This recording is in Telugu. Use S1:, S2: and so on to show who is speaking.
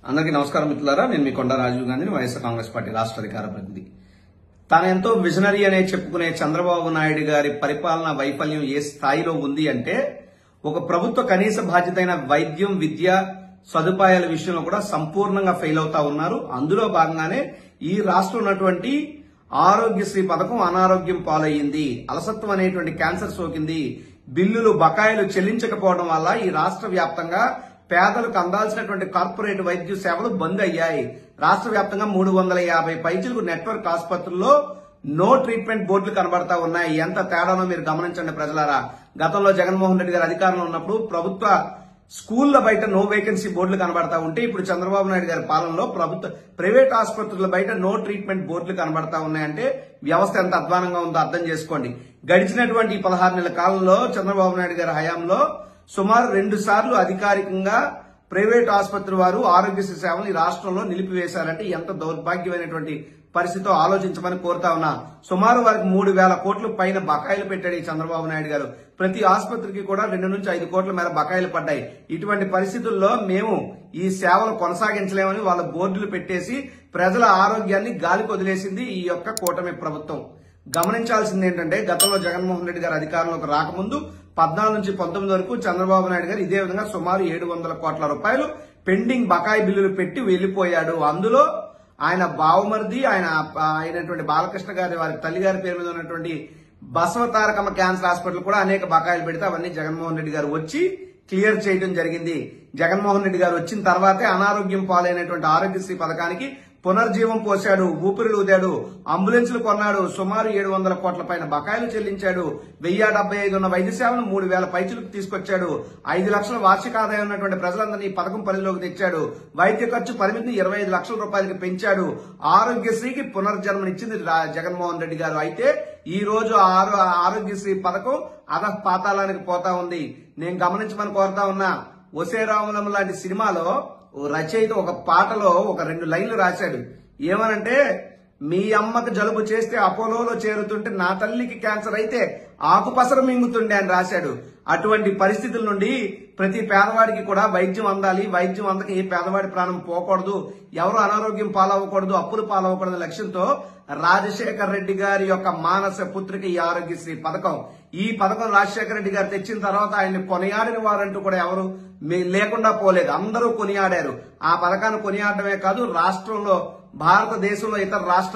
S1: అందరికీ నమస్కారం మిత్రులారా. నేను మీ కొండ రాజీవ్ గాంధీని, వైఎస్ఆర్ కాంగ్రెస్ పార్టీ రాష్ట్ర అధికార ప్రతినిధి. తానెంతో విజనరీ అనే చెప్పుకునే చంద్రబాబు నాయుడు గారి పరిపాలన వైఫల్యం ఏ స్థాయిలో ఉంది అంటే, ఒక ప్రభుత్వ కనీస బాధ్యతైన వైద్యం, విద్య సదుపాయాల విషయంలో కూడా సంపూర్ణంగా ఫెయిల్ అవుతా ఉన్నారు. అందులో భాగంగానే ఈ రాష్ట్రం ఉన్నటువంటి ఆరోగ్యశ్రీ పథకం అనారోగ్యం పాలయ్యింది. అలసత్వం అనేటువంటి క్యాన్సర్ సోకింది. బిల్లులు బకాయిలు చెల్లించకపోవడం వల్ల ఈ రాష్ట్ర వ్యాప్తంగా పేదలకు అందాల్సినటువంటి కార్పొరేట్ వైద్య సేవలు బంద్ అయ్యాయి. రాష్ట్ర వ్యాప్తంగా 350 పైచిలకు నెట్వర్క్ ఆసుపత్రుల్లో నో ట్రీట్మెంట్ బోర్డులు కనబడతా ఉన్నాయి. ఎంత తేడానో మీరు గమనించండి ప్రజలారా. గతంలో జగన్మోహన్ రెడ్డి గారు అధికారంలో ఉన్నప్పుడు ప్రభుత్వ స్కూళ్ల బయట నో వేకెన్సీ బోర్డులు కనబడతా ఉంటే, ఇప్పుడు చంద్రబాబు నాయుడు గారి పాలనలో ప్రైవేట్ ఆసుపత్రుల బయట నో ట్రీట్మెంట్ బోర్డులు కనబడతా ఉన్నాయంటే వ్యవస్థ ఎంత అధ్వానంగా ఉందో అర్థం చేసుకోండి. గడిచినటువంటి 16 నెలల కాలంలో చంద్రబాబు నాయుడు గారి హయాంలో సుమారు 2 సార్లు అధికారికంగా ప్రైవేట్ ఆసుపత్రి వారు ఆరోగ్యశ్రీ సేవలు ఈ రాష్ట్రంలో నిలిపివేశారంటే ఎంత దౌర్భాగ్యమైనటువంటి పరిస్థితితో ఆలోచించమని కోరుతా ఉన్నా. సుమారు వారికి 3,000 కోట్ల పైన బకాయిలు పెట్టాడు ఈ చంద్రబాబు నాయుడు గారు. ప్రతి ఆసుపత్రికి కూడా 2 నుంచి 5 కోట్ల మేర బకాయిలు పడ్డాయి. ఇటువంటి పరిస్థితుల్లో మేము ఈ సేవలు కొనసాగించలేమని వాళ్ళ బోర్డులు పెట్టేసి ప్రజల ఆరోగ్యాన్ని గాలికి వదిలేసింది ఈ యొక్క కూటమి ప్రభుత్వం. గమనించాల్సింది ఏంటంటే, గతంలో జగన్మోహన్ రెడ్డి గారు అధికారంలోకి రాకముందు 14 నుంచి 19 వరకు చంద్రబాబు నాయుడు గారు ఇదే విధంగా సుమారు 700 కోట్ల రూపాయలు పెండింగ్ బకాయి బిల్లులు పెట్టి వెళ్లిపోయాడు. అందులో ఆయన బావమరిది అయినటువంటి బాలకృష్ణ గారి వారి తల్లి గారి పేరు మీద ఉన్నటువంటి బసవతారకమ్మ క్యాన్సర్ హాస్పిటల్ కూడా అనేక బకాయిలు పెడితే అవన్నీ జగన్మోహన్ రెడ్డి గారు వచ్చి క్లియర్ చేయడం జరిగింది. జగన్మోహన్ రెడ్డి గారు వచ్చిన తర్వాతే అనారోగ్యం పాలైనటువంటి ఆరోగ్యశ్రీ పథకానికి పునర్జీవం పోశాడు, ఊపిరులు ఊదాడు, అంబులెన్సులు కొన్నాడు, సుమారు 700 కోట్ల పైన బకాయిలు చెల్లించాడు, 1075 ఉన్న వైద్య సేవను 3,000 పైచులకు తీసుకొచ్చాడు, 5 లక్షల వార్షిక ఆదాయం ఉన్నటువంటి ప్రజలందరినీ ఈ పథకం పరిధిలోకి తెచ్చాడు, వైద్య ఖర్చు పరిమితిని 25 లక్షల రూపాయలకి పెంచాడు, ఆరోగ్యశ్రీకి పునర్జన్మనిచ్చింది జగన్మోహన్ రెడ్డి గారు. అయితే ఈ రోజు ఆరోగ్యశ్రీ పథకం పాతాళానికి పోతా ఉంది. నేను గమనించమని కోరుతా ఉన్నా. ఒసే రాములం లాంటి సినిమాలో రచయిత ఒక పాటలో ఒక 2 లైన్లు రాశాడు. ఏమనంటే, మీ అమ్మకు జలుబు చేస్తే అపోలోలో చేరుతుంటే నా తల్లికి క్యాన్సర్ అయితే ఆకుపసరు మింగుతుండే అని రాశాడు. అటువంటి పరిస్థితుల నుండి ప్రతి పేదవాడికి కూడా వైద్యం అందాలి, వైద్యం అందక ఏ పేదవాడి ప్రాణం పోకూడదు, ఎవరు అనారోగ్యం పాలవ్వకూడదు, అప్పులు పాలవ్వకూడదు లక్ష్యంతో రాజశేఖర్ రెడ్డి గారి యొక్క మానస పుత్రిక ఈ ఆరోగ్యశ్రీ పథకం. ఈ పథకం రాజశేఖర రెడ్డి గారు తెచ్చిన తర్వాత ఆయన్ని కొనియాడిన వారంటూ కూడా ఎవరు లేకుండా పోలేదు. అందరూ కొనియాడారు. ఆ పథకాన్ని కొనియాడమే కాదు, రాష్ట్రంలో భారతదేశంలో ఇతర రాష్ట్రాలు